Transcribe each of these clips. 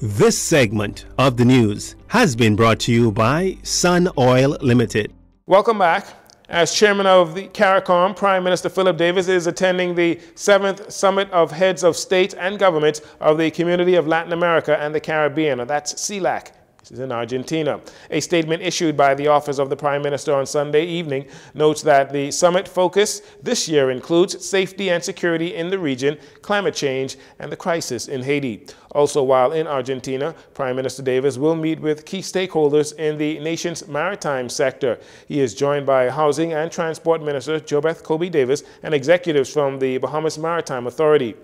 This segment of the news has been brought to you by Sun Oil Limited. Welcome back. As chairman of the CARICOM, Prime Minister Philip Davis is attending the 7th Summit of Heads of State and Government of the Community of Latin America and the Caribbean, and that's CELAC. This is in Argentina. A statement issued by the Office of the Prime Minister on Sunday evening notes that the summit focus this year includes safety and security in the region, climate change, and the crisis in Haiti. Also, while in Argentina, Prime Minister Davis will meet with key stakeholders in the nation's maritime sector. He is joined by Housing and Transport Minister Jobeth Kobe Davis and executives from the Bahamas Maritime Authority.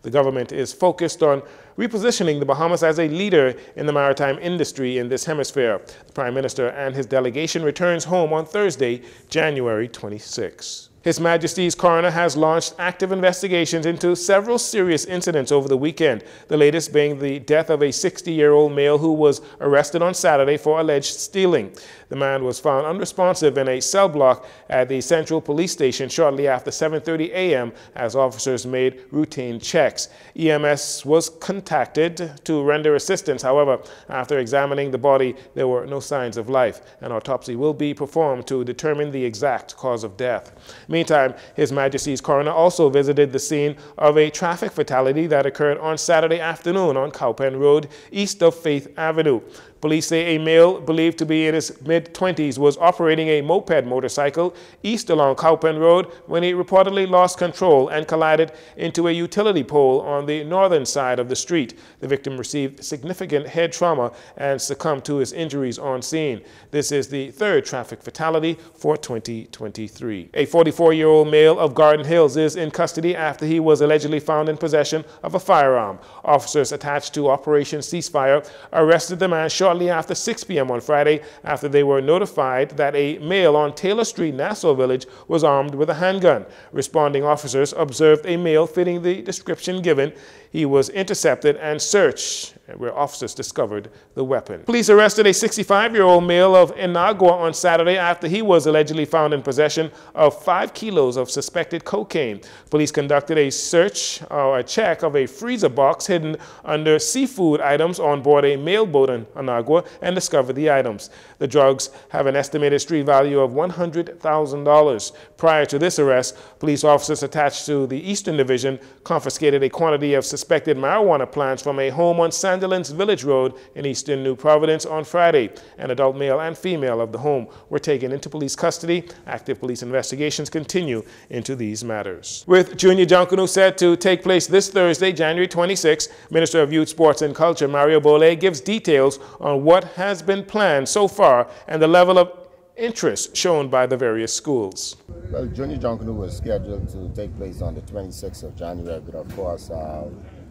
The government is focused on repositioning the Bahamas as a leader in the maritime industry in this hemisphere. The Prime Minister and his delegation returns home on Thursday, January 26. His Majesty's coroner has launched active investigations into several serious incidents over the weekend, the latest being the death of a 60-year-old male who was arrested on Saturday for alleged stealing. The man was found unresponsive in a cell block at the Central Police Station shortly after 7:30 a.m. as officers made routine checks. EMS was contacted to render assistance. However, after examining the body, there were no signs of life. An autopsy will be performed to determine the exact cause of death. Meantime, His Majesty's coroner also visited the scene of a traffic fatality that occurred on Saturday afternoon on Cowpen Road, east of Faith Avenue. Police say a male believed to be in his mid-20s was operating a moped motorcycle east along Cowpen Road when he reportedly lost control and collided into a utility pole on the northern side of the street. The victim received significant head trauma and succumbed to his injuries on scene. This is the third traffic fatality for 2023. A 44-year-old male of Garden Hills is in custody after he was allegedly found in possession of a firearm. Officers attached to Operation Ceasefire arrested the man shortly after 6 p.m. on Friday after they were notified that a male on Taylor Street, Nassau Village, was armed with a handgun. Responding officers observed a male fitting the description given. He was intercepted and searched, where officers discovered the weapon. Police arrested a 65-year-old male of Inagua on Saturday after he was allegedly found in possession of 5 kilos of suspected cocaine. Police conducted a search or a check of a freezer box hidden under seafood items on board a mailboat in Inagua and discovered the items. The drugs have an estimated street value of $100,000. Prior to this arrest, police officers attached to the Eastern Division confiscated a quantity of suspected marijuana plants from a home on Sandilands Village Road in eastern New Providence on Friday. An adult male and female of the home were taken into police custody. Active police investigations continue into these matters. With Junior Junkanoo set to take place this Thursday, January 26, Minister of Youth, Sports and Culture Mario Bole gives details on what has been planned so far and the level of interest shown by the various schools. Well, Junior Junkanoo was scheduled to take place on the 26th of January, but of course,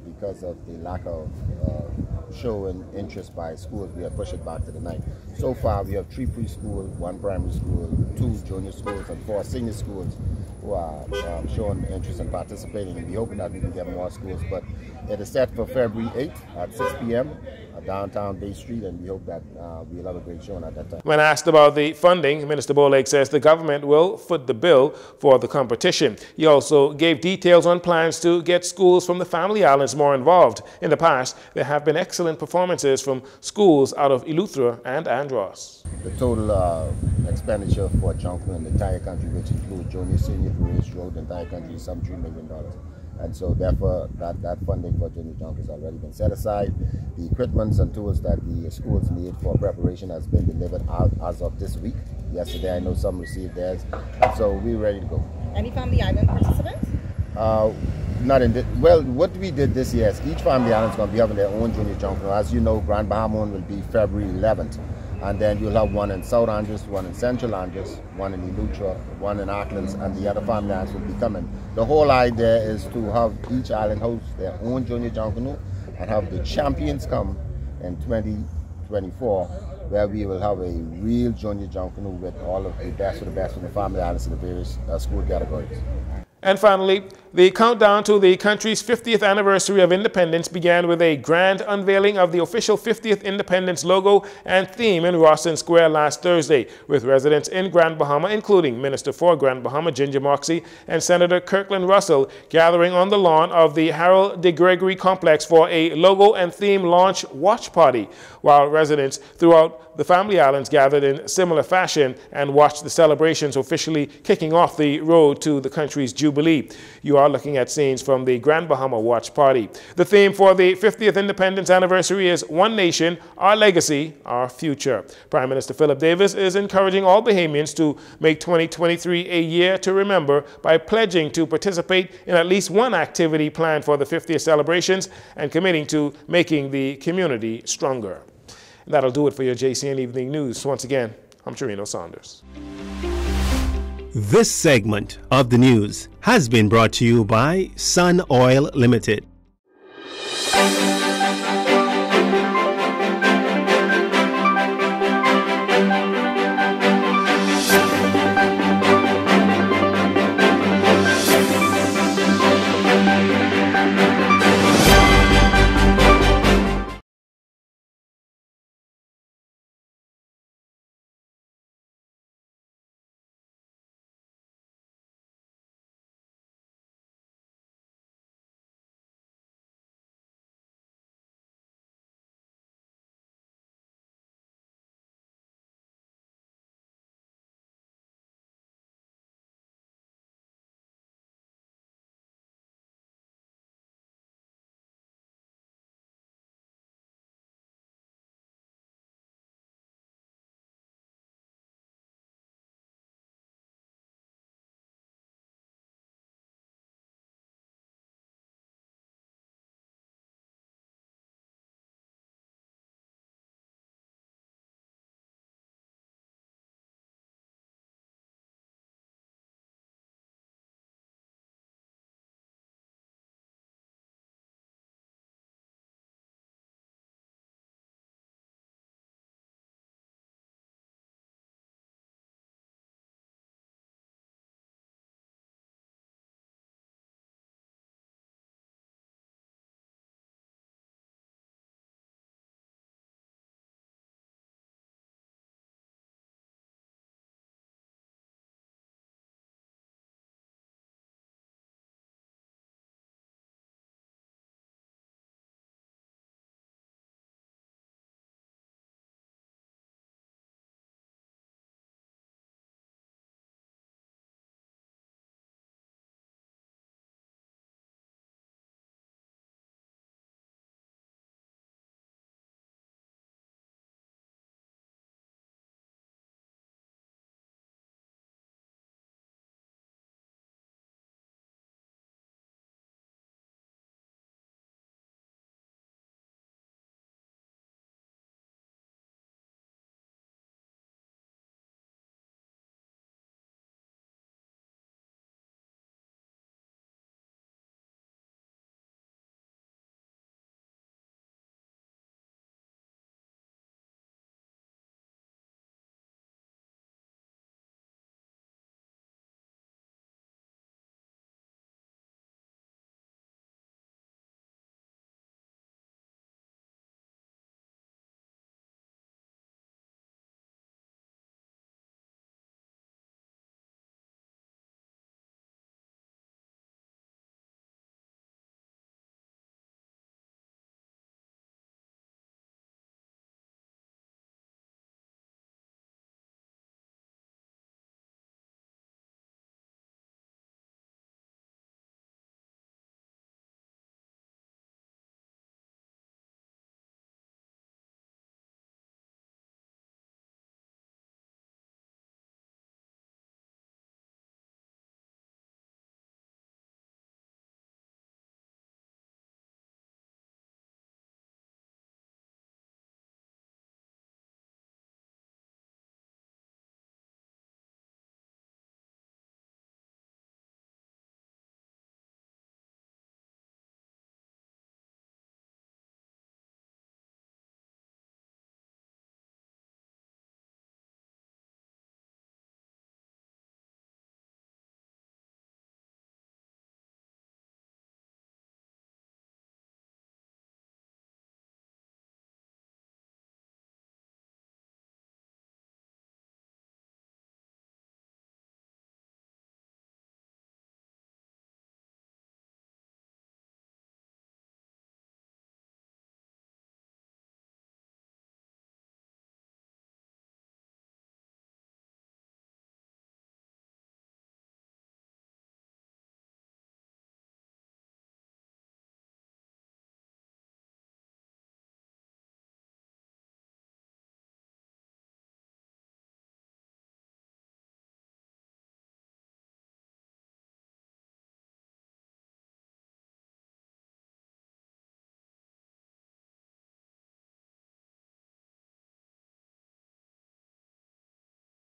because of the lack of showing interest by schools, we have pushed it back to the 9th. So far, we have 3 preschool, 1 primary school, 2 junior schools, and 4 senior schools who are showing interest in participating, and we're hoping that we can get more schools. But it is set for February 8th at 6 p.m. at downtown Bay Street, and we hope that we'll have a great showing at that time. When asked about the funding, Minister Bole says the government will foot the bill for the competition. He also gave details on plans to get schools from the Family Islands more involved. In the past, there have been excellent performances from schools out of Eleuthera and Andros. The total expenditure for Junkanoo in the entire country, which includes junior, senior, race road, the entire country, is some $3 million. And so therefore, that funding for Junior Junkanoo has already been set aside. The equipments and tools that the schools need for preparation has been delivered out as of this week. Yesterday, I know some received theirs. And so we're ready to go. Any Family Island participants? Not in the, well, what we did this year is each Family Island is going to be having their own Junior Junkanoo. As you know, Grand Bahama will be February 11th. And then you'll have one in South Andros, one in Central Andros, one in Eleuthera, one in Auckland, and the other Family Islands will be coming. The whole idea is to have each island host their own Junior Junkanoo and have the champions come in 2024, where we will have a real Junior Junkanoo with all of the best of the Family Islands in the various school categories. And finally, The countdown to the country's 50th anniversary of independence began with a grand unveiling of the official 50th Independence logo and theme in Rawson Square last Thursday, with residents in Grand Bahama, including Minister for Grand Bahama Ginger Moxie and Senator Kirkland Russell, gathering on the lawn of the Harold de Gregory Complex for a logo and theme launch watch party, while residents throughout the Family Islands gathered in similar fashion and watched the celebrations officially kicking off the road to the country's Jubilee. You are looking at scenes from the Grand Bahama Watch Party. The theme for the 50th Independence Anniversary is One Nation, Our Legacy, Our Future. Prime Minister Philip Davis is encouraging all Bahamians to make 2023 a year to remember by pledging to participate in at least one activity planned for the 50th celebrations and committing to making the community stronger. And that'll do it for your JCN Evening News. Once again, I'm Chirino Saunders. This segment of the news has been brought to you by Sun Oil Limited.